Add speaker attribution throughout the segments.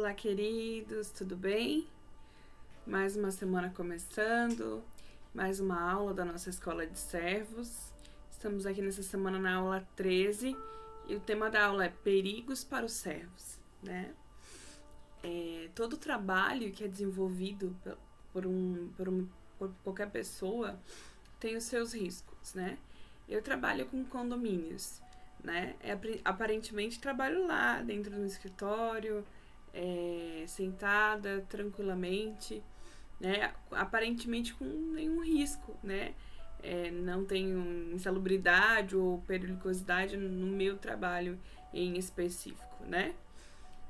Speaker 1: Olá, queridos, tudo bem? Mais uma semana começando, mais uma aula da nossa Escola de Servos. Estamos aqui nessa semana na aula 13 e o tema da aula é Perigos para os Servos, né? Todo trabalho que é desenvolvido por qualquer pessoa tem os seus riscos, né? Eu trabalho com condomínios, né? Aparentemente trabalho lá dentro do escritório, sentada tranquilamente, né? Aparentemente com nenhum risco, né? Não tenho insalubridade ou periculosidade no meu trabalho em específico, né?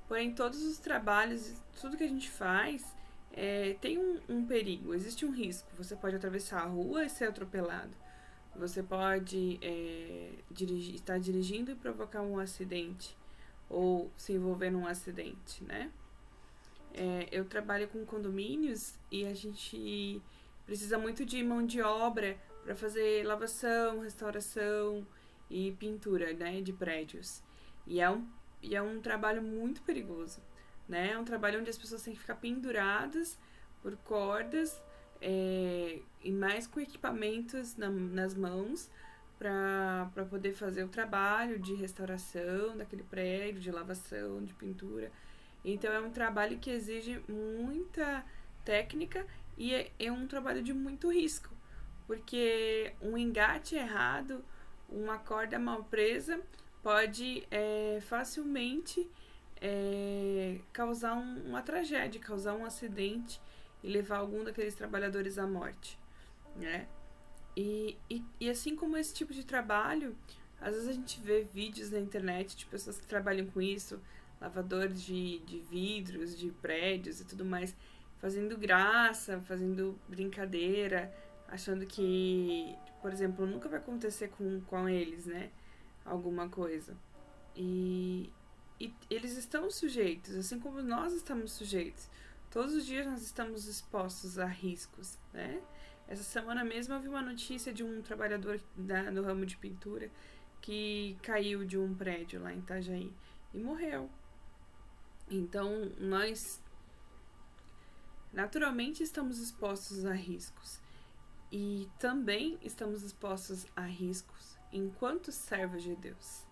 Speaker 1: Porém, todos os trabalhos, tudo que a gente faz, tem um perigo, existe um risco. Você pode atravessar a rua e ser atropelado. Você pode estar dirigindo e provocar um acidente ou se envolver num acidente, né? Eu trabalho com condomínios e a gente precisa muito de mão de obra para fazer lavação, restauração e pintura, né, de prédios. E é um trabalho muito perigoso, né? É um trabalho onde as pessoas têm que ficar penduradas por cordas e mais com equipamentos nas mãos para poder fazer o trabalho de restauração daquele prédio, de lavação, de pintura. Então é um trabalho que exige muita técnica e é um trabalho de muito risco, porque um engate errado, uma corda mal presa pode facilmente causar uma tragédia, causar um acidente e levar algum daqueles trabalhadores à morte, né? E assim como esse tipo de trabalho, às vezes a gente vê vídeos na internet de pessoas que trabalham com isso, lavadores de vidros, de prédios e tudo mais, fazendo graça, fazendo brincadeira, achando que, por exemplo, nunca vai acontecer com eles, né? Alguma coisa. E eles estão sujeitos, assim como nós estamos sujeitos. Todos os dias nós estamos expostos a riscos, né? Essa semana mesmo eu vi uma notícia de um trabalhador no ramo de pintura que caiu de um prédio lá em Itajaí e morreu. Então, nós naturalmente estamos expostos a riscos e também estamos expostos a riscos enquanto servos de Deus,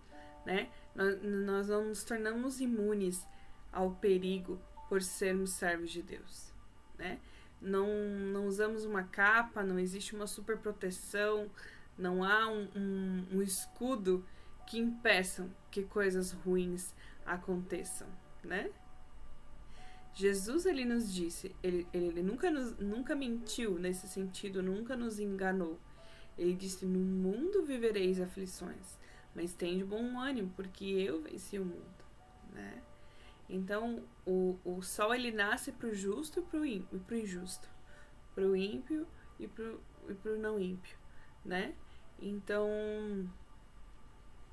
Speaker 1: né? Nós não nos tornamos imunes ao perigo por sermos servos de Deus, né? Não usamos uma capa, não existe uma super proteção, não há um escudo que impeçam que coisas ruins aconteçam, né? Jesus, ele nos disse, ele nunca mentiu nesse sentido, nunca nos enganou. Ele disse, no mundo vivereis aflições, mas tem de bom ânimo, porque eu venci o mundo, né? Então, o sol, ele nasce pro justo e pro injusto, pro ímpio e pro não ímpio, né? Então,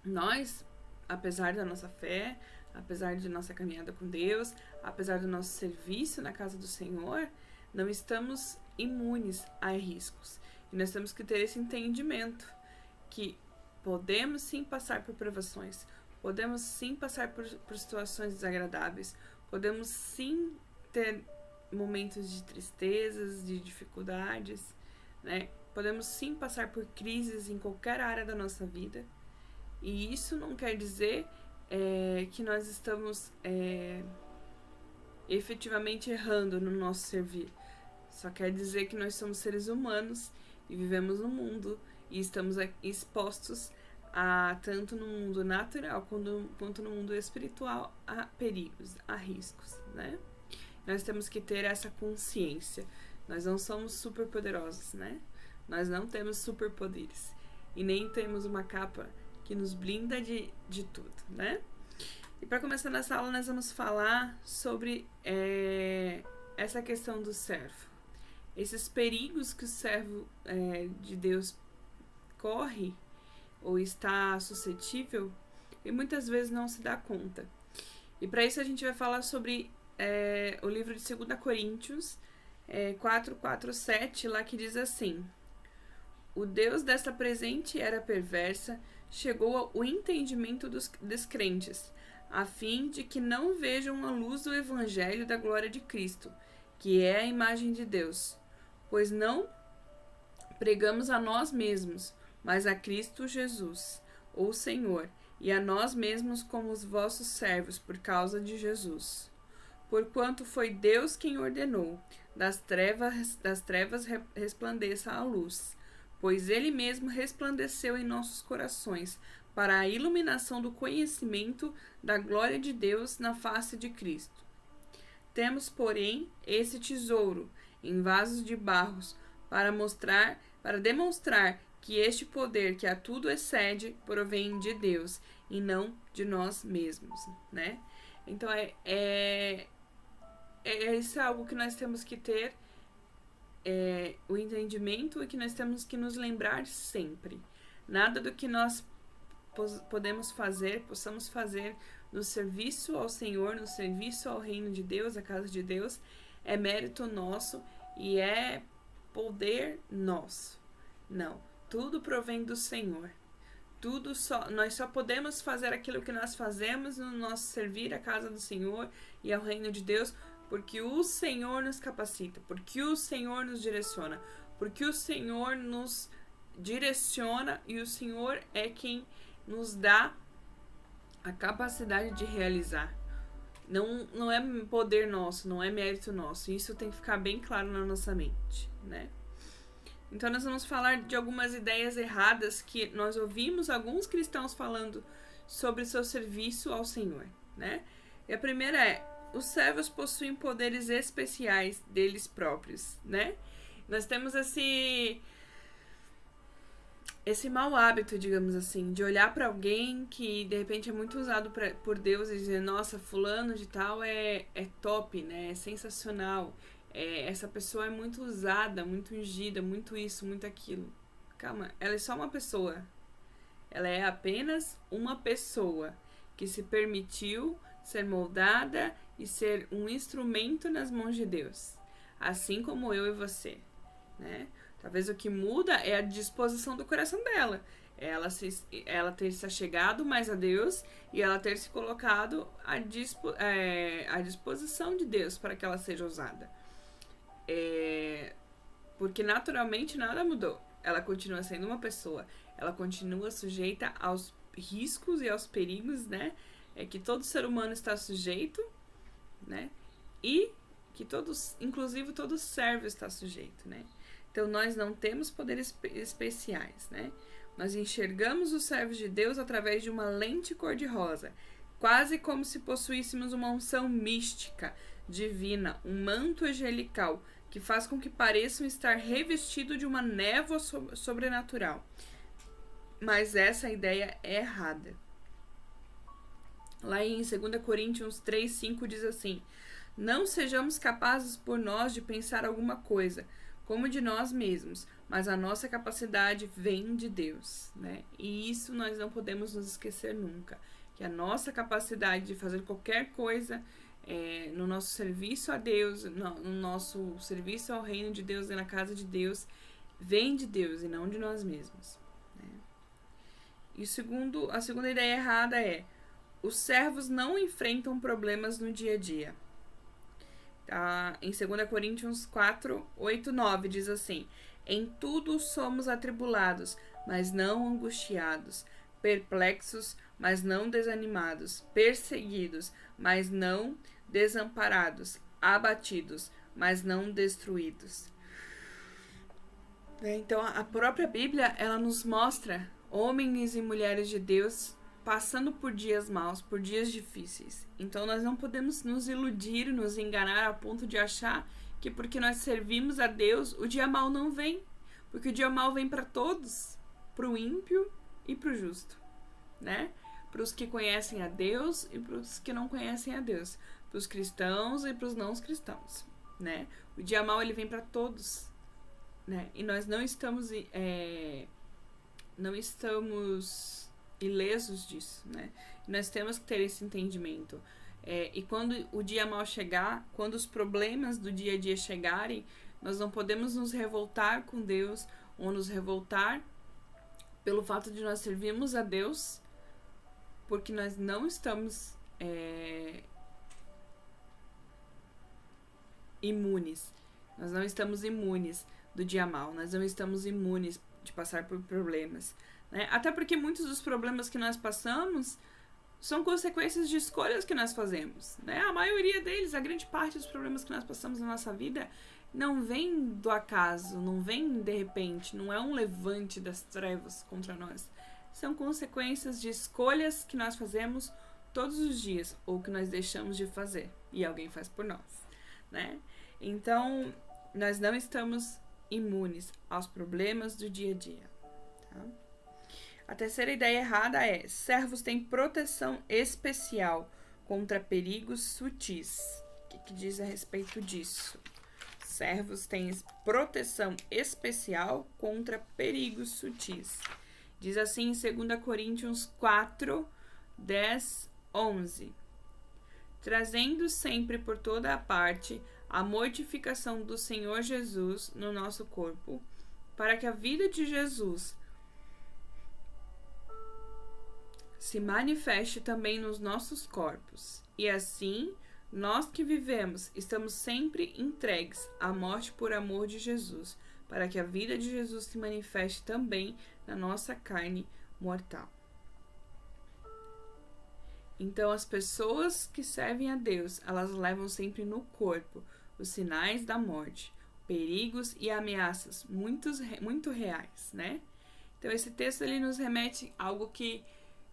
Speaker 1: nós, apesar da nossa fé, apesar de nossa caminhada com Deus, apesar do nosso serviço na casa do Senhor, não estamos imunes a riscos. E nós temos que ter esse entendimento que podemos sim passar por provações, podemos sim passar por situações desagradáveis, podemos sim ter momentos de tristezas, de dificuldades, né? Podemos sim passar por crises em qualquer área da nossa vida. E isso não quer dizer que nós estamos efetivamente errando no nosso servir. Só quer dizer que nós somos seres humanos e vivemos no mundo e estamos expostos tanto no mundo natural quanto no mundo espiritual a perigos, a riscos, né? Nós temos que ter essa consciência. Nós não somos super poderosos, né? Nós não temos superpoderes e nem temos uma capa que nos blinda de tudo, né? E para começar nessa aula, nós vamos falar sobre essa questão do servo. Esses perigos que o servo de Deus corre ou está suscetível e muitas vezes não se dá conta. E para isso a gente vai falar sobre o livro de 2 Coríntios 4:7, lá que diz assim: o Deus desta presente era perversa chegou ao entendimento dos descrentes, a fim de que não vejam a luz do evangelho da glória de Cristo, que é a imagem de Deus. Pois não pregamos a nós mesmos, mas a Cristo Jesus, o Senhor, e a nós mesmos como os vossos servos por causa de Jesus. Porquanto foi Deus quem ordenou, das trevas resplandeça a luz, pois Ele mesmo resplandeceu em nossos corações, para a iluminação do conhecimento da glória de Deus na face de Cristo. Temos, porém, esse tesouro em vasos de barros, para demonstrar que este poder que a tudo excede provém de Deus e não de nós mesmos, né? Então isso é algo que nós temos que ter o entendimento e que nós temos que nos lembrar sempre. Nada do que nós possamos fazer no serviço ao Senhor, no serviço ao reino de Deus, à casa de Deus, é mérito nosso e é poder nosso. Não, tudo provém do Senhor. Nós só podemos fazer aquilo que nós fazemos no nosso servir à casa do Senhor e ao reino de Deus, porque o Senhor nos capacita, porque o Senhor nos direciona, porque o Senhor nos direciona e o Senhor é quem nos dá a capacidade de realizar. Não é poder nosso, não é mérito nosso. Isso tem que ficar bem claro na nossa mente, né? Então nós vamos falar de algumas ideias erradas que nós ouvimos alguns cristãos falando sobre o seu serviço ao Senhor, né? E a primeira é: os servos possuem poderes especiais deles próprios, né? Nós temos esse mau hábito, digamos assim, de olhar para alguém que de repente é muito usado por Deus e dizer: nossa, fulano de tal é top, né? É sensacional. Essa pessoa é muito usada, muito ungida, muito isso, muito aquilo. Calma, ela é só uma pessoa. Ela é apenas uma pessoa que se permitiu ser moldada e ser um instrumento nas mãos de Deus, assim como eu e você, né? Talvez o que muda é a disposição do coração dela. Ela ter se achegado mais a Deus e ela ter se colocado à disposição de Deus para que ela seja usada. Porque naturalmente nada mudou. Ela continua sendo uma pessoa. Ela continua sujeita aos riscos e aos perigos, né? Que todo ser humano está sujeito, né? E que inclusive todo servo está sujeito, né? Então nós não temos poderes especiais, né? Nós enxergamos os servos de Deus através de uma lente cor-de-rosa, quase como se possuíssemos uma unção mística, divina, um manto angelical, que faz com que pareçam estar revestidos de uma névoa sobrenatural. Mas essa ideia é errada. Lá em 2 Coríntios 3:5 diz assim: não sejamos capazes por nós de pensar alguma coisa, como de nós mesmos, mas a nossa capacidade vem de Deus, né? E isso nós não podemos nos esquecer nunca, que a nossa capacidade de fazer qualquer coisa no nosso serviço a Deus, no nosso serviço ao reino de Deus e na casa de Deus, vem de Deus e não de nós mesmos, né? E a segunda ideia errada é: os servos não enfrentam problemas no dia a dia. Em 2 Coríntios 4, 8, 9 diz assim: em tudo somos atribulados, mas não angustiados, perplexos, mas não desanimados, perseguidos, mas não desamparados, abatidos, mas não destruídos. Então a própria Bíblia, ela nos mostra homens e mulheres de Deus passando por dias maus, por dias difíceis. Então nós não podemos nos iludir, nos enganar a ponto de achar que porque nós servimos a Deus, o dia mau não vem. Porque o dia mau vem para todos, para o ímpio e para o justo, né? Para os que conhecem a Deus e para os que não conhecem a Deus, para os cristãos e para os não cristãos, né? O dia mau ele vem para todos, né? E nós não estamos ilesos disso, né? Nós temos que ter esse entendimento. E quando o dia mau chegar, quando os problemas do dia a dia chegarem, nós não podemos nos revoltar com Deus ou nos revoltar pelo fato de nós servirmos a Deus, porque nós não estamos imunes. Nós não estamos imunes do dia mal. Nós não estamos imunes de passar por problemas, né? Até porque muitos dos problemas que nós passamos são consequências de escolhas que nós fazemos, né? A maioria deles, a grande parte dos problemas que nós passamos na nossa vida não vem do acaso, não vem de repente, não é um levante das trevas contra nós. São consequências de escolhas que nós fazemos todos os dias ou que nós deixamos de fazer e alguém faz por nós, né? Então, nós não estamos imunes aos problemas do dia a dia, tá? A terceira ideia errada é: servos têm proteção especial contra perigos sutis. O que diz a respeito disso? Servos têm proteção especial contra perigos sutis. Diz assim em 2 Coríntios 4, 10, 11. Trazendo sempre por toda a parte a mortificação do Senhor Jesus no nosso corpo, para que a vida de Jesus se manifeste também nos nossos corpos. E assim, nós que vivemos, estamos sempre entregues à morte por amor de Jesus, para que a vida de Jesus se manifeste também na nossa carne mortal. Então, as pessoas que servem a Deus, elas levam sempre no corpo os sinais da morte, perigos e ameaças muito reais, né? Então, esse texto ele nos remete a algo que,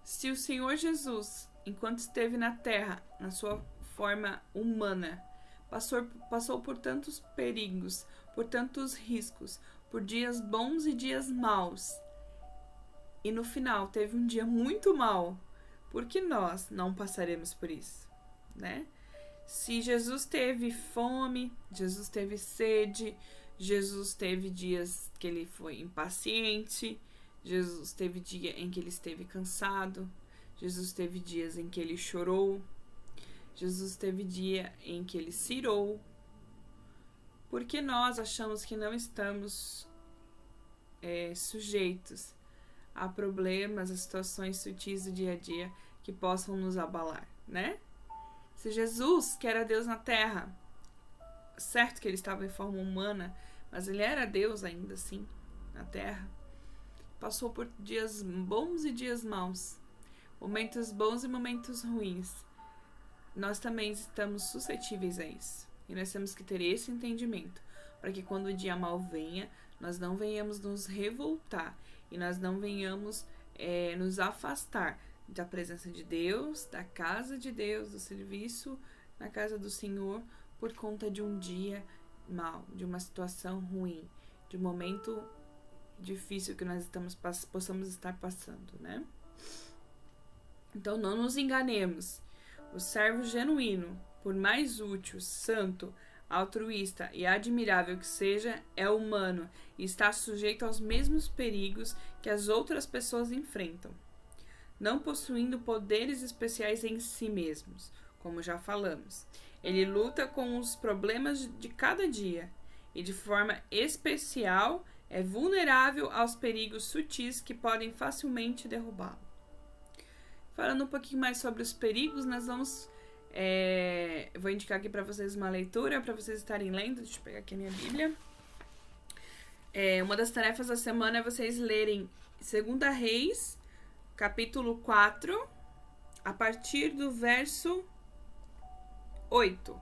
Speaker 1: se o Senhor Jesus, enquanto esteve na terra, na sua forma humana, passou por tantos perigos, por tantos riscos, por dias bons e dias maus, e no final teve um dia muito mau, por que nós não passaremos por isso, né? Se Jesus teve fome, Jesus teve sede, Jesus teve dias que ele foi impaciente, Jesus teve dia em que ele esteve cansado, Jesus teve dias em que ele chorou, Jesus teve dia em que ele cirou. Por que nós achamos que não estamos sujeitos a problemas, a situações sutis do dia a dia que possam nos abalar, né? Se Jesus, que era Deus na terra, certo que ele estava em forma humana, mas ele era Deus ainda assim, na terra, passou por dias bons e dias maus, momentos bons e momentos ruins. Nós também estamos suscetíveis a isso. E nós temos que ter esse entendimento, para que quando o dia mal venha, nós não venhamos nos revoltar e nós não venhamos nos afastar da presença de Deus, da casa de Deus, do serviço na casa do Senhor, por conta de um dia mal, de uma situação ruim, de um momento difícil que nós possamos estar passando, né? Então, não nos enganemos. O servo genuíno, por mais útil, santo, altruísta e admirável que seja, é humano e está sujeito aos mesmos perigos que as outras pessoas enfrentam, não possuindo poderes especiais em si mesmos, como já falamos. Ele luta com os problemas de cada dia e, de forma especial, é vulnerável aos perigos sutis que podem facilmente derrubá-lo. Falando um pouquinho mais sobre os perigos, nós vamos... eu vou indicar aqui para vocês uma leitura, para vocês estarem lendo. Deixa eu pegar aqui a minha Bíblia. Uma das tarefas da semana é vocês lerem 2 Reis, capítulo 4, a partir do verso 8.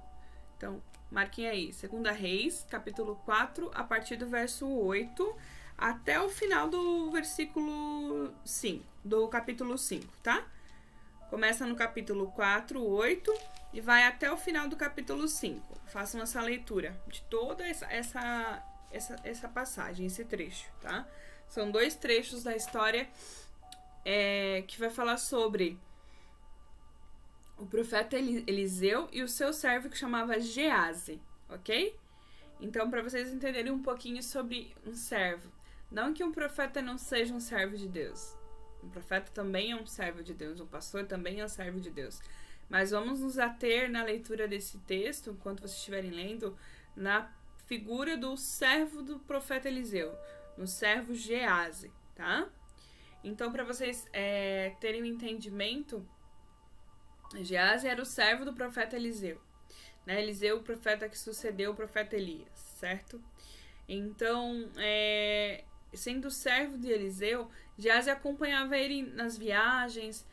Speaker 1: Então, marquem aí, 2 Reis, capítulo 4, a partir do verso 8, até o final do versículo 5, do capítulo 5, tá? Começa no capítulo 4, 8 e vai até o final do capítulo 5. Façam essa leitura de toda essa passagem, esse trecho, tá? São 2 trechos da história que vai falar sobre o profeta Eliseu e o seu servo que chamava Geazi, ok? Então, para vocês entenderem um pouquinho sobre um servo. Não que um profeta não seja um servo de Deus. Um profeta também é um servo de Deus, um pastor também é um servo de Deus. Mas vamos nos ater na leitura desse texto, enquanto vocês estiverem lendo, na figura do servo do profeta Eliseu, no servo Geazi, tá? Então, para vocês terem um entendimento Geazi era o servo do profeta Eliseu, né? Eliseu, o profeta que sucedeu o profeta Elias, certo? Então, sendo servo de Eliseu, Geazi acompanhava ele nas viagens,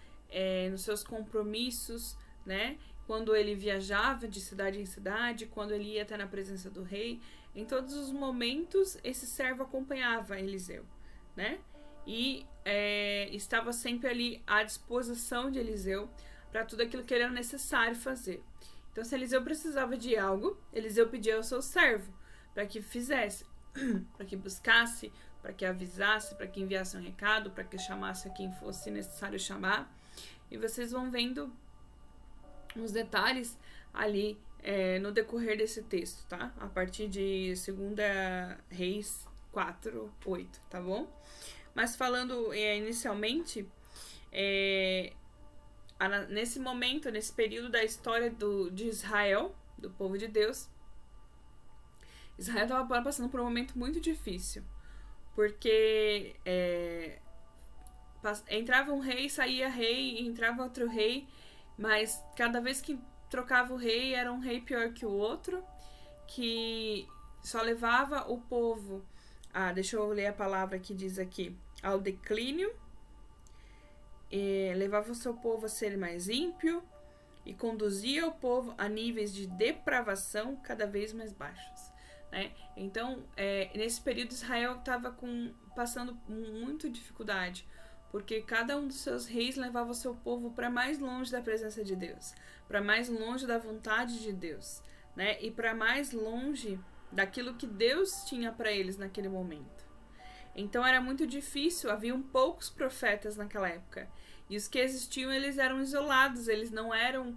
Speaker 1: nos seus compromissos, né? Quando ele viajava de cidade em cidade, quando ele ia até na presença do rei, em todos os momentos esse servo acompanhava Eliseu, né? E estava sempre ali à disposição de Eliseu para tudo aquilo que era necessário fazer. Então, se Eliseu precisava de algo, Eliseu pedia ao seu servo para que fizesse, para que buscasse, para que avisasse, para que enviasse um recado, para que chamasse a quem fosse necessário chamar. E vocês vão vendo os detalhes ali no decorrer desse texto, tá? A partir de 2 Reis 4:8, tá bom? Mas falando inicialmente, nesse momento, nesse período da história de Israel, do povo de Deus, Israel estava passando por um momento muito difícil, porque entrava um rei, saía rei, entrava outro rei, mas cada vez que trocava o rei, era um rei pior que o outro, que só levava o povo deixa eu ler a palavra que diz aqui, ao declínio, levava o seu povo a ser mais ímpio e conduzia o povo a níveis de depravação cada vez mais baixos, né? Então, nesse período, Israel estava passando muita dificuldade, porque cada um dos seus reis levava o seu povo para mais longe da presença de Deus, para mais longe da vontade de Deus, né? E para mais longe daquilo que Deus tinha para eles naquele momento. Então era muito difícil, haviam poucos profetas naquela época. E os que existiam, eles eram isolados, eles não eram...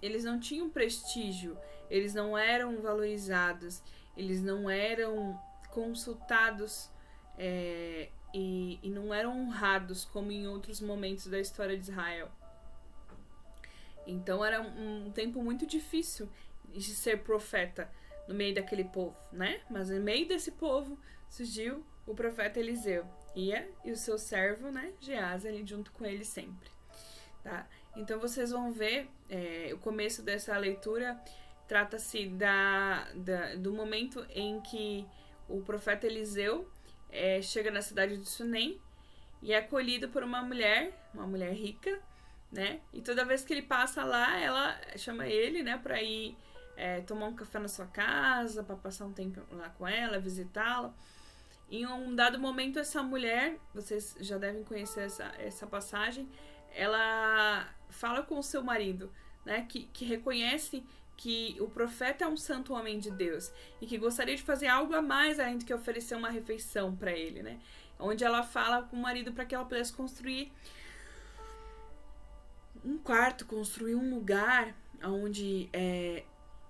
Speaker 1: eles não tinham prestígio, eles não eram valorizados, eles não eram consultados e não eram honrados como em outros momentos da história de Israel. Então era um tempo muito difícil de ser profeta no meio daquele povo, né? Mas no meio desse povo surgiu o profeta Eliseu e o seu servo, né, Geazi, ali junto com ele sempre, tá? Então vocês vão ver, o começo dessa leitura trata-se do momento em que o profeta Eliseu chega na cidade de Sunem e é acolhido por uma mulher rica, né? E toda vez que ele passa lá, ela chama ele, né, para ir tomar um café na sua casa, para passar um tempo lá com ela, visitá-la. Em um dado momento, essa mulher, vocês já devem conhecer essa passagem, ela fala com o seu marido, né, que reconhece que o profeta é um santo homem de Deus e que gostaria de fazer algo a mais além do que oferecer uma refeição para ele, né? Onde ela fala com o marido para que ela pudesse construir um quarto, construir um lugar onde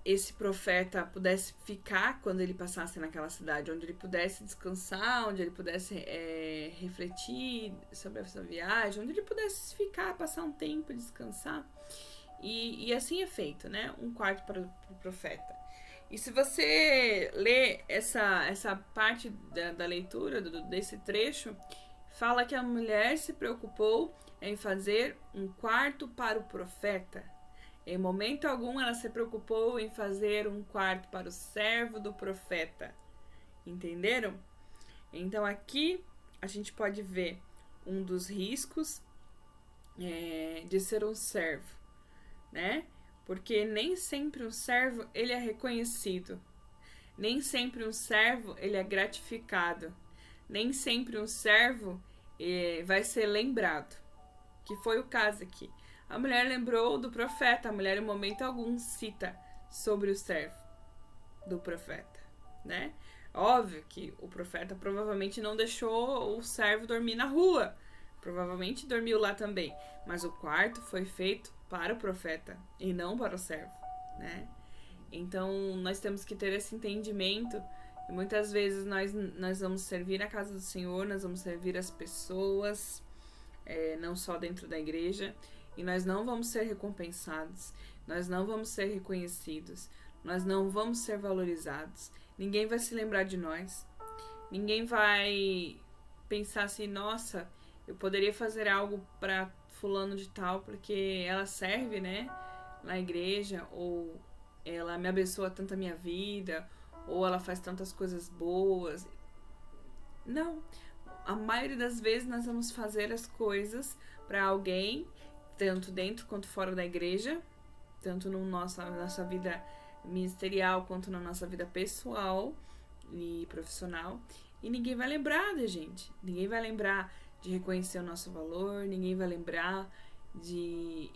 Speaker 1: esse profeta pudesse ficar quando ele passasse naquela cidade, onde ele pudesse descansar, onde ele pudesse refletir sobre essa viagem, onde ele pudesse ficar, passar um tempo, descansar. E assim é feito, né? Um quarto para o profeta. E se você lê essa parte da leitura desse trecho, fala que a mulher se preocupou em fazer um quarto para o profeta. Em momento algum ela se preocupou em fazer um quarto para o servo do profeta. Entenderam? Então aqui a gente pode ver um dos riscos de ser um servo, né? Porque nem sempre um servo ele é reconhecido. Nem sempre um servo ele é gratificado. Nem sempre um servo vai ser lembrado. Que foi o caso aqui. A mulher lembrou do profeta. A mulher em momento algum cita sobre o servo do profeta, né? Óbvio que o profeta provavelmente não deixou o servo dormir na rua. Provavelmente dormiu lá também. Mas o quarto foi feito para o profeta e não para o servo, né? Então nós temos que ter esse entendimento. E muitas vezes nós vamos servir a casa do Senhor, nós vamos servir as pessoas, não só dentro da igreja, e nós não vamos ser recompensados, nós não vamos ser reconhecidos, nós não vamos ser valorizados. Ninguém vai se lembrar de nós. Ninguém vai pensar assim, nossa, eu poderia fazer algo para fulano de tal porque ela serve, né, na igreja, ou ela me abençoa tanto a minha vida, ou ela faz tantas coisas boas. Não. A maioria das vezes nós vamos fazer as coisas para alguém, tanto dentro quanto fora da igreja, tanto na nossa vida ministerial quanto na nossa vida pessoal e profissional. E ninguém vai lembrar da gente. Ninguém vai lembrar de reconhecer o nosso valor, ninguém vai lembrar de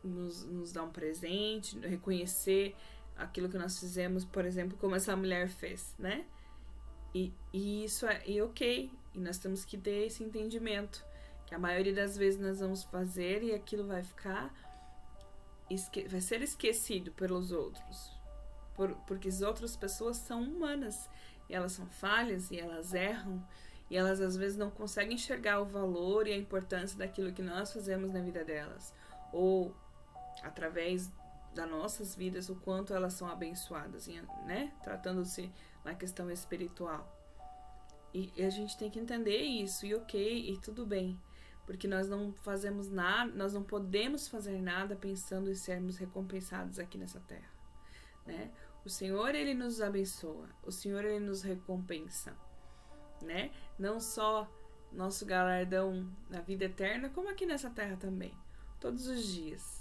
Speaker 1: nos dar um presente, reconhecer aquilo que nós fizemos, por exemplo, como essa mulher fez, né? E isso é ok. E nós temos que ter esse entendimento. Que a maioria das vezes nós vamos fazer e aquilo vai ficar... vai ser esquecido pelos outros. Porque as outras pessoas são humanas. E elas são falhas e elas erram. E elas às vezes não conseguem enxergar o valor e a importância daquilo que nós fazemos na vida delas. Ou através das nossas vidas, o quanto elas são abençoadas, né? Tratando-se na questão espiritual. E a gente tem que entender isso, e ok, e tudo bem. Porque nós não fazemos nada, nós não podemos fazer nada pensando em sermos recompensados aqui nessa terra, né? O Senhor, Ele nos abençoa, o Senhor, Ele nos recompensa, né? Não só nosso galardão na vida eterna, como aqui nessa terra também, todos os dias.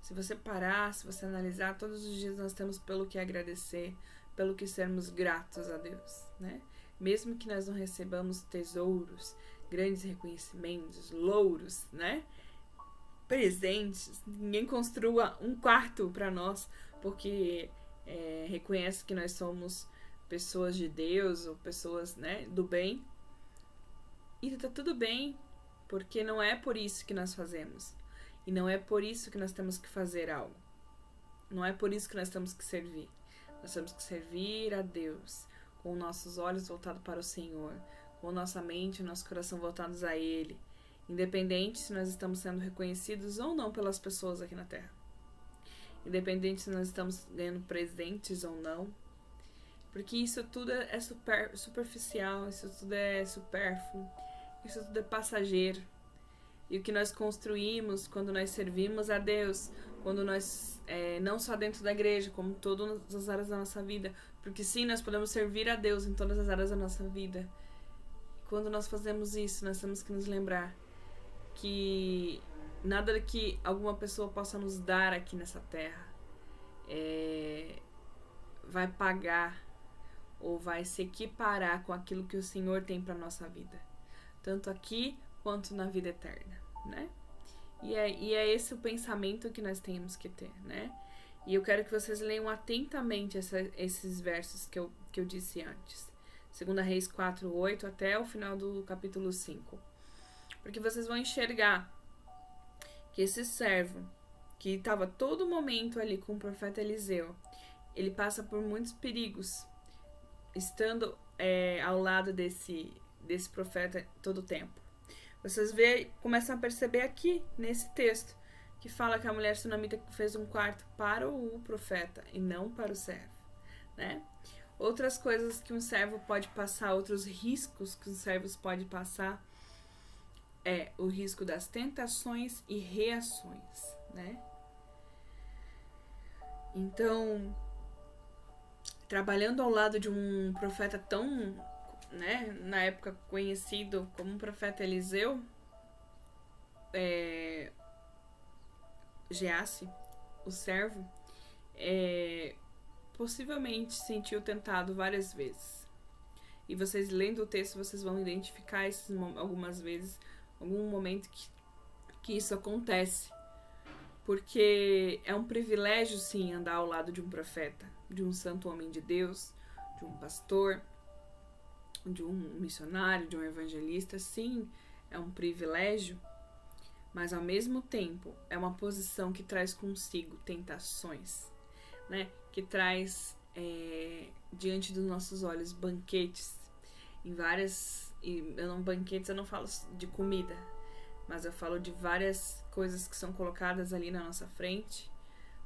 Speaker 1: Se você parar, se você analisar, todos os dias nós temos pelo que agradecer, pelo que sermos gratos a Deus, né? Mesmo que nós não recebamos tesouros, grandes reconhecimentos, louros, né? Presentes, ninguém construa um quarto para nós porque reconhece que nós somos pessoas de Deus ou pessoas, né, do bem. E tá tudo bem, porque não é por isso que nós fazemos. E não é por isso que nós temos que fazer algo. Não é por isso que nós temos que servir. Nós temos que servir a Deus com nossos olhos voltados para o Senhor, com nossa mente e nosso coração voltados a Ele, independente se nós estamos sendo reconhecidos ou não pelas pessoas aqui na Terra. Independente se nós estamos ganhando presentes ou não. Porque isso tudo é superficial, isso tudo é supérfluo, isso tudo é passageiro. E o que nós construímos quando nós servimos a Deus, quando nós, não só dentro da igreja, como em todas as áreas da nossa vida, porque sim, nós podemos servir a Deus em todas as áreas da nossa vida. Quando nós fazemos isso, nós temos que nos lembrar que nada que alguma pessoa possa nos dar aqui nessa terra vai pagar ou vai se equiparar com aquilo que o Senhor tem para nossa vida, tanto aqui quanto na vida eterna, né? E é esse o pensamento que nós temos que ter, né? E eu quero que vocês leiam atentamente esses versos que eu disse antes. 2 Reis 4:8 até o final do capítulo 5. Porque vocês vão enxergar que esse servo, que estava todo momento ali com o profeta Eliseu, ele passa por muitos perigos, estando ao lado desse profeta todo o tempo. Vocês começam a perceber aqui, nesse texto, que fala que a mulher sunamita fez um quarto para o profeta e não para o servo, né? Outras coisas que um servo pode passar, outros riscos que os servos podem passar, é o risco das tentações e reações, né? Então, trabalhando ao lado de um profeta tão, né, na época conhecido como o profeta Eliseu, Geazi, o servo, possivelmente sentiu tentado várias vezes. E vocês lendo o texto, vocês vão identificar algumas vezes, algum momento que isso acontece. Porque é um privilégio, sim, andar ao lado de um profeta, de um santo homem de Deus, de um pastor, de um missionário, de um evangelista. Sim, é um privilégio, mas ao mesmo tempo é uma posição que traz consigo tentações, né? Que traz diante dos nossos olhos banquetes, banquetes eu não falo de comida, mas eu falo de várias coisas que são colocadas ali na nossa frente,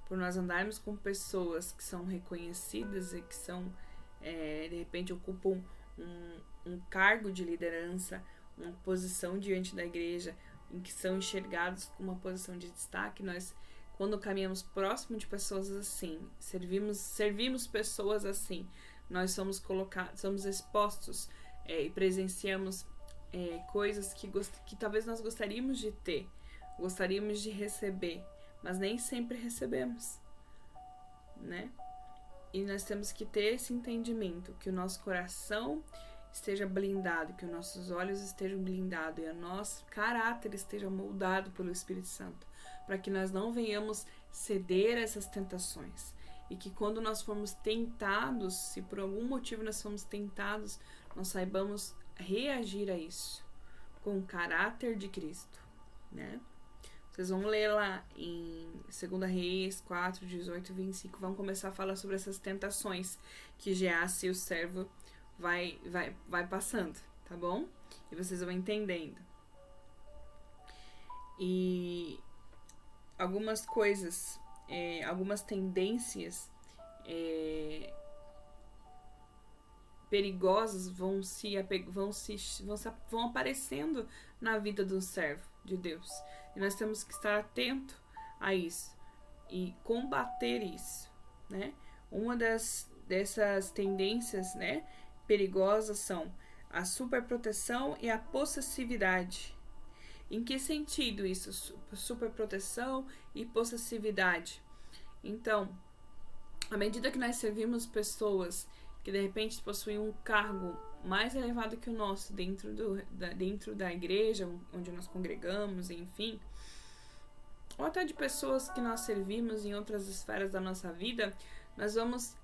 Speaker 1: por nós andarmos com pessoas que são reconhecidas e que são, de repente, ocupam um cargo de liderança, uma posição diante da igreja, em que são enxergados com uma posição de destaque. Nós, quando caminhamos próximo de pessoas assim, servimos pessoas assim, nós somos expostos e presenciamos coisas que talvez nós gostaríamos de ter, gostaríamos de receber, mas nem sempre recebemos, né? E nós temos que ter esse entendimento, que o nosso coração esteja blindado, que os nossos olhos estejam blindados e o nosso caráter esteja moldado pelo Espírito Santo, para que nós não venhamos ceder a essas tentações. E que quando nós formos tentados, se por algum motivo nós formos tentados, nós saibamos reagir a isso com o caráter de Cristo, né? Vocês vão ler lá em 2 Reis 4, 18 e 25, vão começar a falar sobre essas tentações que Geazi, o servo, vai passando, tá bom? E vocês vão entendendo. E algumas coisas, algumas tendências perigosas vão aparecendo na vida do servo de Deus. E nós temos que estar atento a isso e combater isso, né? Uma dessas tendências, né, perigosas são a superproteção e a possessividade. Em que sentido isso? Superproteção e possessividade. Então, à medida que nós servimos pessoas que de repente possuem um cargo mais elevado que o nosso dentro da igreja, onde nós congregamos, enfim, ou até de pessoas que nós servimos em outras esferas da nossa vida, nós vamos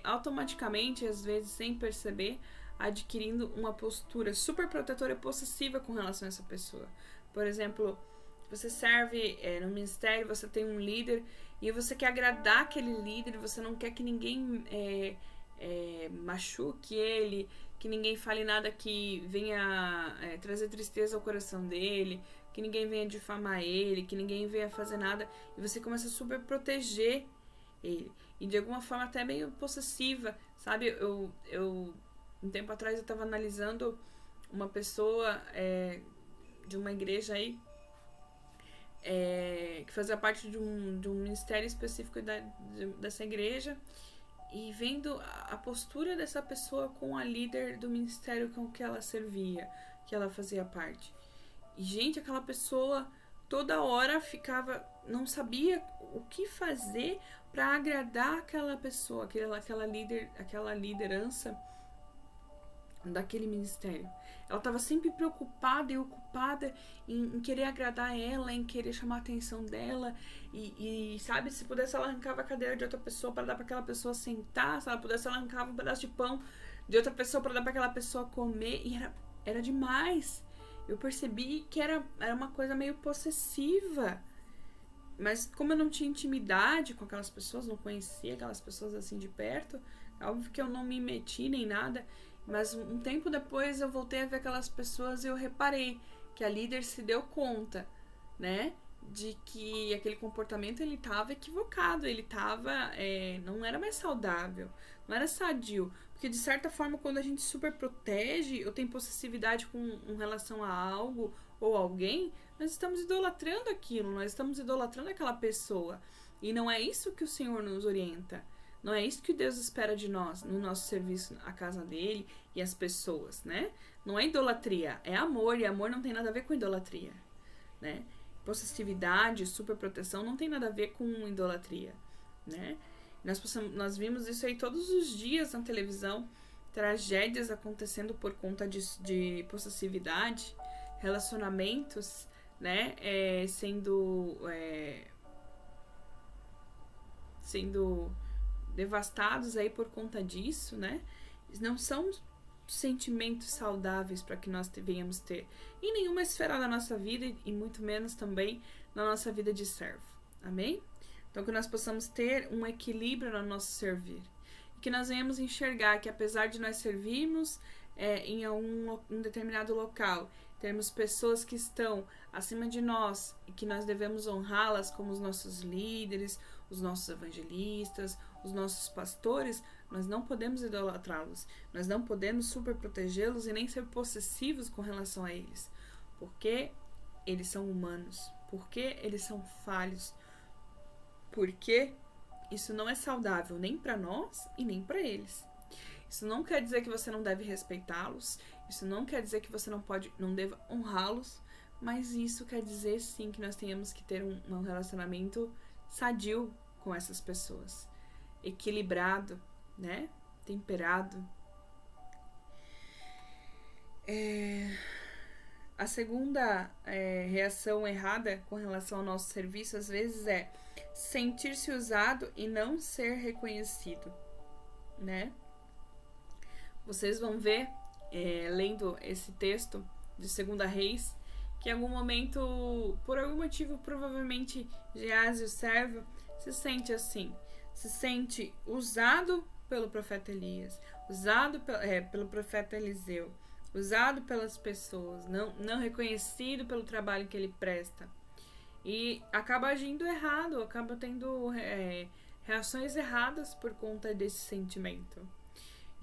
Speaker 1: automaticamente, às vezes sem perceber, adquirindo uma postura super protetora e possessiva com relação a essa pessoa. Por exemplo, você serve no ministério, você tem um líder e você quer agradar aquele líder, você não quer que ninguém machuque ele, que ninguém fale nada que venha trazer tristeza ao coração dele, que ninguém venha difamar ele, que ninguém venha fazer nada, e você começa a super proteger ele, e de alguma forma até meio possessiva, sabe? Eu um tempo atrás eu estava analisando uma pessoa de uma igreja aí que fazia parte de um ministério específico dessa igreja, e vendo a postura dessa pessoa com a líder do ministério com que ela servia, que ela fazia parte. E, gente, aquela pessoa toda hora não sabia o que fazer para agradar aquela pessoa, aquela liderança daquele ministério. Ela estava sempre preocupada e ocupada em querer agradar ela, em querer chamar a atenção dela, e sabe, se pudesse ela arrancava a cadeira de outra pessoa para dar para aquela pessoa sentar, se ela pudesse ela arrancava um pedaço de pão de outra pessoa para dar para aquela pessoa comer, e era demais. Eu percebi que era uma coisa meio possessiva, mas como eu não tinha intimidade com aquelas pessoas, não conhecia aquelas pessoas assim de perto, é óbvio que eu não me meti nem nada. Mas um tempo depois eu voltei a ver aquelas pessoas e eu reparei que a líder se deu conta, né, de que aquele comportamento ele estava equivocado, ele não era mais saudável, não era sadio, porque de certa forma quando a gente super protege ou tem possessividade com relação a algo ou alguém, nós estamos idolatrando aquilo, nós estamos idolatrando aquela pessoa, e não é isso que o Senhor nos orienta. Não é isso que Deus espera de nós, no nosso serviço à casa dele e às pessoas, né? Não é idolatria, é amor, e amor não tem nada a ver com idolatria, né? Possessividade, superproteção não tem nada a ver com idolatria, né? Nós vimos isso aí todos os dias na televisão, tragédias acontecendo por conta de possessividade, relacionamentos, né? Sendo devastados aí por conta disso, né? Não são sentimentos saudáveis para que nós venhamos ter em nenhuma esfera da nossa vida, e muito menos também na nossa vida de servo. Amém? Então que nós possamos ter um equilíbrio no nosso servir, e que nós venhamos enxergar que apesar de nós servirmos em um determinado local, termos pessoas que estão acima de nós e que nós devemos honrá-las como os nossos líderes, os nossos evangelistas, os nossos pastores, nós não podemos idolatrá-los, nós não podemos super protegê-los e nem ser possessivos com relação a eles, porque eles são humanos, porque eles são falhos, porque isso não é saudável nem para nós e nem para eles. Isso não quer dizer que você não deve respeitá-los, isso não quer dizer que você não deva honrá-los, mas isso quer dizer sim que nós tenhamos que ter um relacionamento sadio com essas pessoas, equilibrado, né? Temperado. A segunda reação errada com relação ao nosso serviço, às vezes, é sentir-se usado e não ser reconhecido, né? Vocês vão ver, lendo esse texto de 2 Reis, que em algum momento, por algum motivo, provavelmente Geazi, o servo, se sente assim. Se sente usado pelo profeta Elias, usado pelo profeta Eliseu, usado pelas pessoas, não reconhecido pelo trabalho que ele presta. E acaba agindo errado, acaba tendo reações erradas por conta desse sentimento.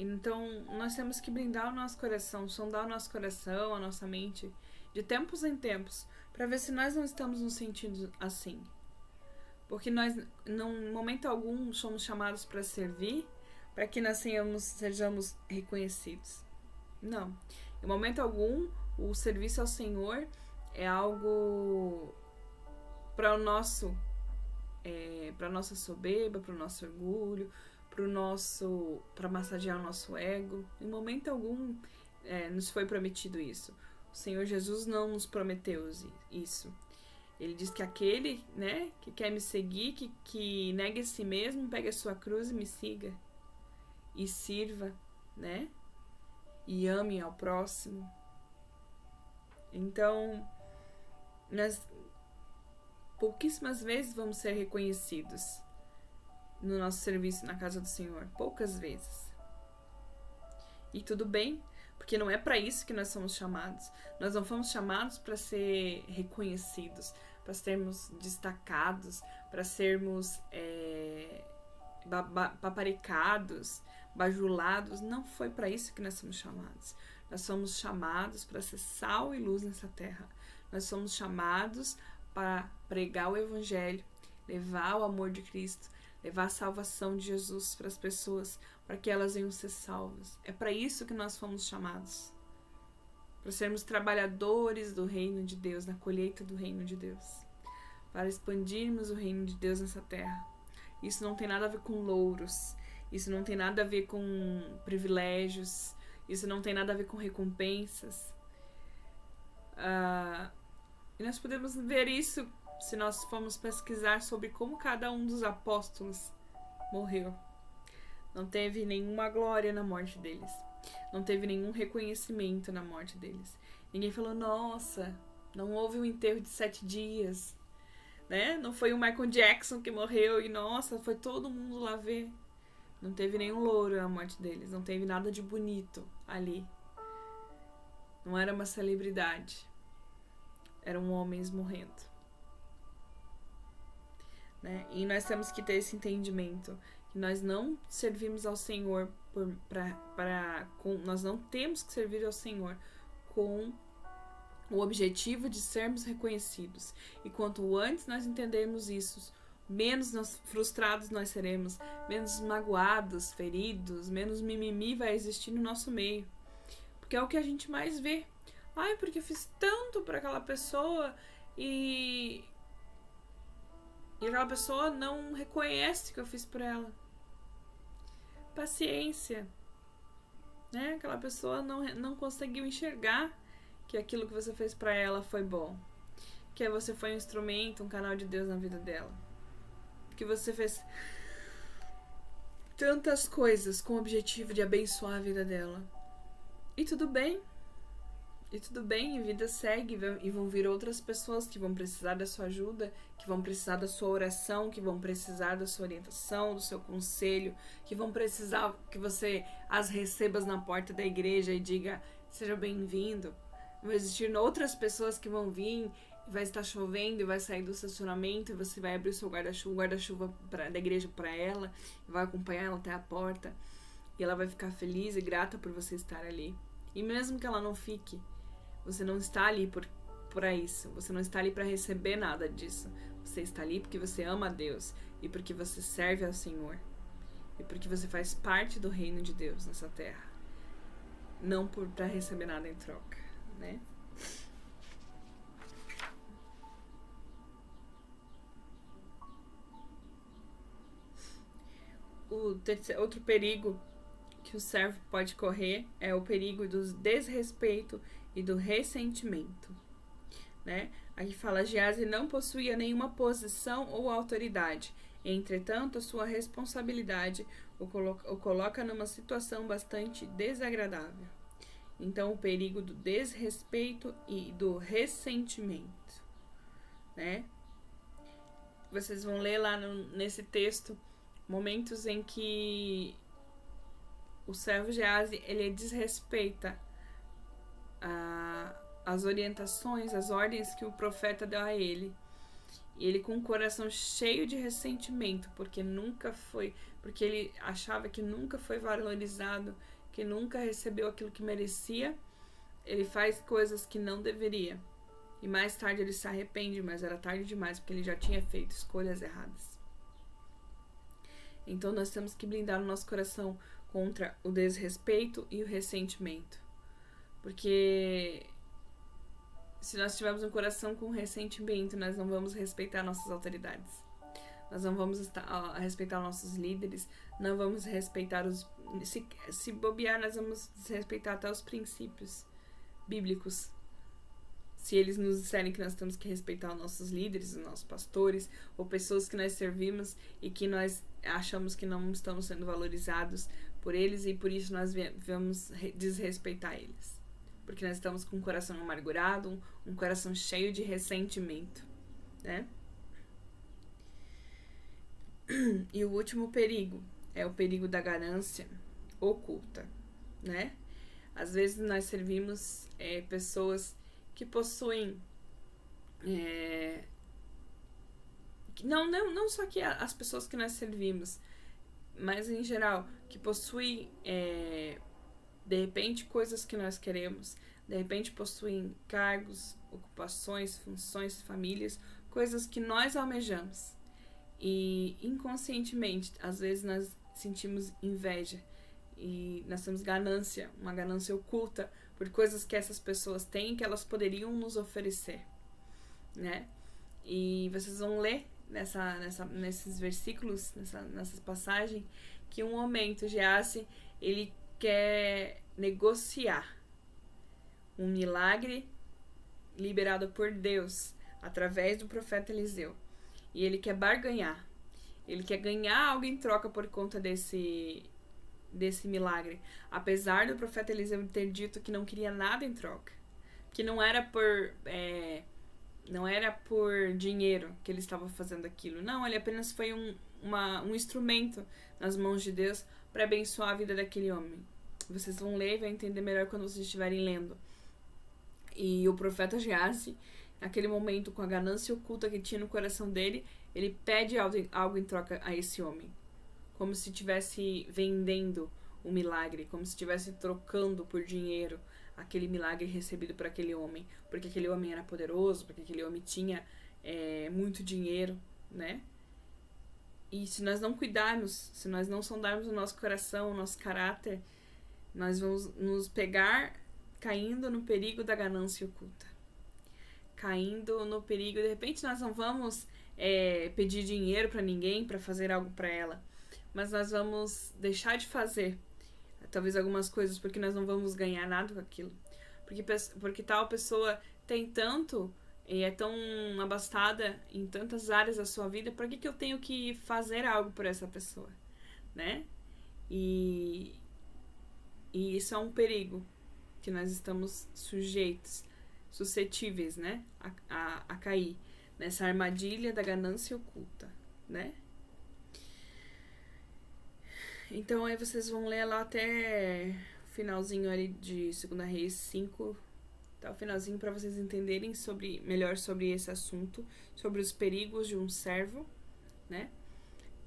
Speaker 1: Então, nós temos que blindar o nosso coração, sondar o nosso coração, a nossa mente, de tempos em tempos, para ver se nós não estamos nos sentindo assim. Porque nós, em momento algum, somos chamados para servir, para que nós sejamos reconhecidos. Não. Em momento algum, o serviço ao Senhor é algo para nossa soberba, para o nosso orgulho, para massagear o nosso ego. Em momento algum nos foi prometido isso. O Senhor Jesus não nos prometeu isso. Ele diz que aquele, né, que quer me seguir, que negue a si mesmo, pegue a sua cruz e me siga. E sirva, né? E ame ao próximo. Então, nós pouquíssimas vezes vamos ser reconhecidos no nosso serviço na casa do Senhor. Poucas vezes. E tudo bem, porque não é para isso que nós somos chamados. Nós não fomos chamados para ser reconhecidos, para sermos destacados, para sermos paparicados, bajulados. Não foi para isso que nós somos chamados. Nós somos chamados para ser sal e luz nessa terra. Nós somos chamados para pregar o Evangelho, levar o amor de Cristo, levar a salvação de Jesus para as pessoas, para que elas venham ser salvas. É para isso que nós fomos chamados. Para sermos trabalhadores do reino de Deus, na colheita do reino de Deus. Para expandirmos o reino de Deus nessa terra. Isso não tem nada a ver com louros. Isso não tem nada a ver com privilégios. Isso não tem nada a ver com recompensas. E nós podemos ver isso se nós formos pesquisar sobre como cada um dos apóstolos morreu. Não teve nenhuma glória na morte deles. Não teve nenhum reconhecimento na morte deles. Ninguém falou, nossa, não houve um enterro de 7 dias. Né? Não foi o Michael Jackson que morreu e, nossa, foi todo mundo lá ver. Não teve nenhum louro na morte deles. Não teve nada de bonito ali. Não era uma celebridade. Eram homens morrendo. Né? E nós temos que ter esse entendimento que nós não servimos ao Senhor nós não temos que servir ao Senhor com o objetivo de sermos reconhecidos. E quanto antes nós entendermos isso, menos frustrados nós seremos, menos magoados, feridos, menos mimimi vai existir no nosso meio. Porque é o que a gente mais vê. Ai, porque eu fiz tanto para aquela pessoa e aquela pessoa não reconhece que eu fiz por ela. Paciência. Né? Aquela pessoa não conseguiu enxergar que aquilo que você fez para ela foi bom. Que você foi um instrumento, um canal de Deus na vida dela. Que você fez tantas coisas com o objetivo de abençoar a vida dela. E tudo bem. E tudo bem, a vida segue e vão vir outras pessoas que vão precisar da sua ajuda, que vão precisar da sua oração, que vão precisar da sua orientação, do seu conselho, que vão precisar que você as receba na porta da igreja e diga, seja bem-vindo. Vão existir outras pessoas que vão vir, vai estar chovendo e vai sair do estacionamento e você vai abrir o seu guarda-chuva da igreja para ela, e vai acompanhar ela até a porta e ela vai ficar feliz e grata por você estar ali. E mesmo que ela não fique, você não está ali para isso. Você não está ali para receber nada disso. Você está ali porque você ama a Deus e porque você serve ao Senhor e porque você faz parte do reino de Deus nessa terra. Não para receber nada em troca, né? Outro perigo que o servo pode correr é o perigo do desrespeito e do ressentimento, né? Aqui fala: Geazi não possuía nenhuma posição ou autoridade, entretanto a sua responsabilidade o coloca numa situação bastante desagradável. Então o perigo do desrespeito e do ressentimento, né? Vocês vão ler lá nesse texto momentos em que o servo Geazi, ele desrespeita as orientações, as ordens que o profeta deu a ele. E ele com o coração cheio de ressentimento, porque ele achava que nunca foi valorizado, que nunca recebeu aquilo que merecia. Ele faz coisas que não deveria. E mais tarde ele se arrepende, mas era tarde demais, porque ele já tinha feito escolhas erradas. Então nós temos que blindar o nosso coração contra o desrespeito e o ressentimento. Porque se nós tivermos um coração com ressentimento, nós não vamos respeitar nossas autoridades. Nós não vamos respeitar nossos líderes, não vamos respeitar se bobear, nós vamos desrespeitar até os princípios bíblicos. Se eles nos disserem que nós temos que respeitar os nossos líderes, os nossos pastores, ou pessoas que nós servimos e que nós achamos que não estamos sendo valorizados por eles e por isso nós vamos desrespeitar eles. Porque nós estamos com um coração amargurado, um coração cheio de ressentimento, né? E o último perigo é o perigo da ganância oculta, né? Às vezes nós servimos pessoas que possuem não só que as pessoas que nós servimos, mas em geral, que possuem de repente coisas que nós queremos, de repente possuem cargos, ocupações, funções, famílias, coisas que nós almejamos. E inconscientemente, às vezes nós sentimos inveja e nós temos ganância, uma ganância oculta por coisas que essas pessoas têm que elas poderiam nos oferecer, né? E vocês vão ler nesses versículos, nessas passagens, que um momento Geazi, ele quer negociar um milagre liberado por Deus através do profeta Eliseu. E ele quer barganhar. Ele quer ganhar algo em troca por conta desse milagre. Apesar do profeta Eliseu ter dito que não queria nada em troca. Que não era por dinheiro que ele estava fazendo aquilo. Não, ele apenas foi um instrumento nas mãos de Deus para abençoar a vida daquele homem. Vocês vão ler e vão entender melhor quando vocês estiverem lendo. E o profeta Geazi, naquele momento, com a ganância oculta que tinha no coração dele, ele pede algo em troca a esse homem. Como se estivesse vendendo o milagre, como se estivesse trocando por dinheiro aquele milagre recebido por aquele homem. Porque aquele homem era poderoso, porque aquele homem tinha muito dinheiro, né? E se nós não cuidarmos, se nós não sondarmos o nosso coração, o nosso caráter, nós vamos nos pegar caindo no perigo da ganância oculta. Caindo no perigo, de repente nós não vamos pedir dinheiro para ninguém para fazer algo para ela, mas nós vamos deixar de fazer talvez algumas coisas porque nós não vamos ganhar nada com aquilo, porque tal pessoa tem tanto e é tão abastada em tantas áreas da sua vida, por que eu tenho que fazer algo por essa pessoa, né? E isso é um perigo que nós estamos suscetíveis, né, a cair nessa armadilha da ganância oculta, né? Então aí vocês vão ler lá até o finalzinho ali de 2 Reis 5, tá? O finalzinho para vocês entenderem melhor sobre esse assunto, sobre os perigos de um servo, né?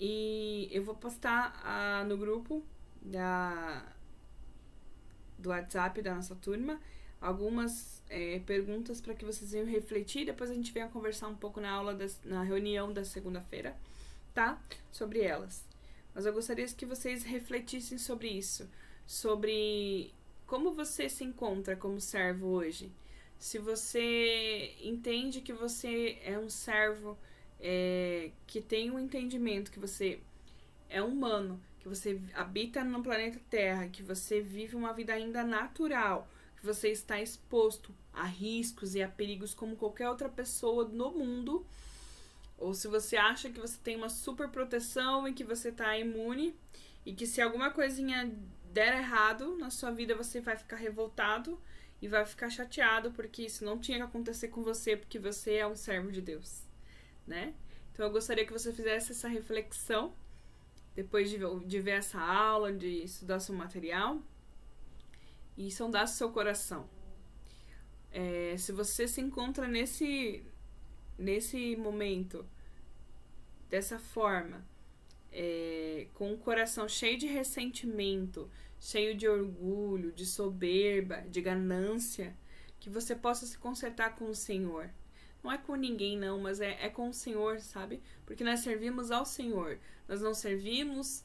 Speaker 1: E eu vou postar no grupo do WhatsApp da nossa turma algumas perguntas para que vocês venham refletir. Depois a gente venha conversar um pouco na reunião da segunda-feira, tá? Sobre elas. Mas eu gostaria que vocês refletissem sobre isso, sobre como você se encontra como servo hoje. Se você entende que você é um servo que tem um entendimento, que você é humano, que você habita no planeta Terra, que você vive uma vida ainda natural, que você está exposto a riscos e a perigos como qualquer outra pessoa no mundo, ou se você acha que você tem uma super proteção e que você está imune, e que se alguma coisinha der errado na sua vida, você vai ficar revoltado e vai ficar chateado porque isso não tinha que acontecer com você, porque você é um servo de Deus, né? Então eu gostaria que você fizesse essa reflexão depois de ver essa aula, de estudar seu material e sondar seu coração. Se você se encontra nesse momento, dessa forma, com o coração cheio de ressentimento, cheio de orgulho, de soberba, de ganância, que você possa se consertar com o Senhor. Não é com ninguém não, mas é com o Senhor, sabe? Porque nós servimos ao Senhor. Nós não servimos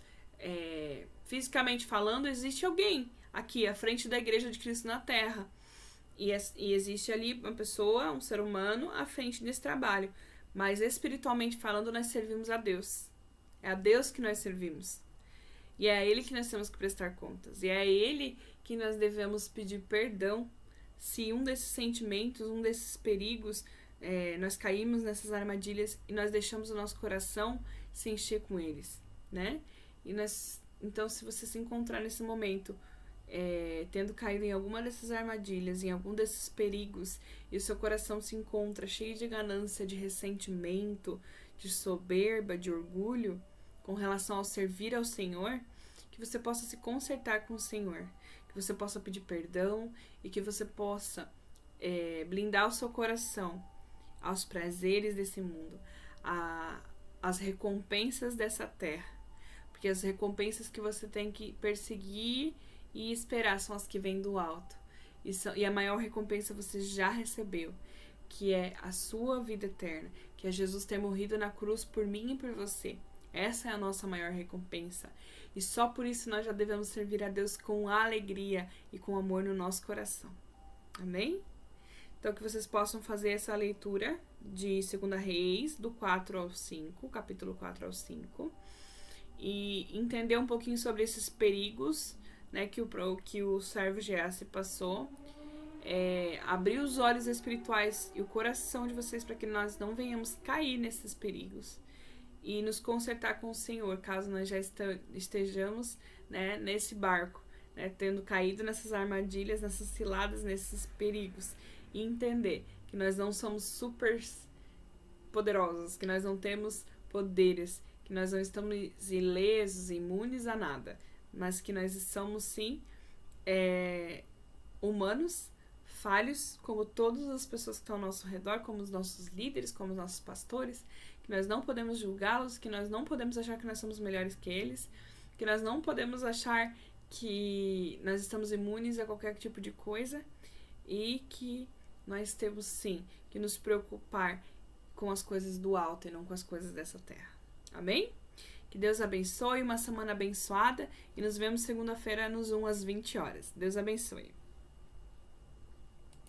Speaker 1: fisicamente falando, existe alguém aqui à frente da Igreja de Cristo na Terra. E existe ali uma pessoa, um ser humano, à frente desse trabalho. Mas espiritualmente falando, nós servimos a Deus. É a Deus que nós servimos. E é a Ele que nós temos que prestar contas. E é a Ele que nós devemos pedir perdão se um desses sentimentos, um desses perigos, nós caímos nessas armadilhas e nós deixamos o nosso coração se encher com eles, né? Então, se você se encontrar nesse momento tendo caído em alguma dessas armadilhas, em algum desses perigos, e o seu coração se encontra cheio de ganância, de ressentimento, de soberba, de orgulho, com relação ao servir ao Senhor, que você possa se consertar com o Senhor, que você possa pedir perdão e que você possa blindar o seu coração aos prazeres desse mundo, às recompensas dessa terra, porque as recompensas que você tem que perseguir e esperar são as que vêm do alto, e a maior recompensa você já recebeu, que é a sua vida eterna, que é Jesus ter morrido na cruz por mim e por você. Essa é a nossa maior recompensa, e só por isso nós já devemos servir a Deus com alegria e com amor no nosso coração. Amém? Então que vocês possam fazer essa leitura de 2 Reis, do 4 ao 5, capítulo 4 ao 5, e entender um pouquinho sobre esses perigos, né, que o servo Geazi passou, abrir os olhos espirituais e o coração de vocês para que nós não venhamos cair nesses perigos e nos consertar com o Senhor, caso nós já estejamos, né, nesse barco, né, tendo caído nessas armadilhas, nessas ciladas, nesses perigos, e entender que nós não somos super poderosos, que nós não temos poderes, que nós não estamos ilesos, imunes a nada, mas que nós somos sim humanos, falhos, como todas as pessoas que estão ao nosso redor, como os nossos líderes, como os nossos pastores, que nós não podemos julgá-los, que nós não podemos achar que nós somos melhores que eles, que nós não podemos achar que nós estamos imunes a qualquer tipo de coisa, e que nós temos sim que nos preocupar com as coisas do alto e não com as coisas dessa terra. Amém? Que Deus abençoe, uma semana abençoada, e nos vemos segunda-feira no Zoom às 20 horas. Deus abençoe.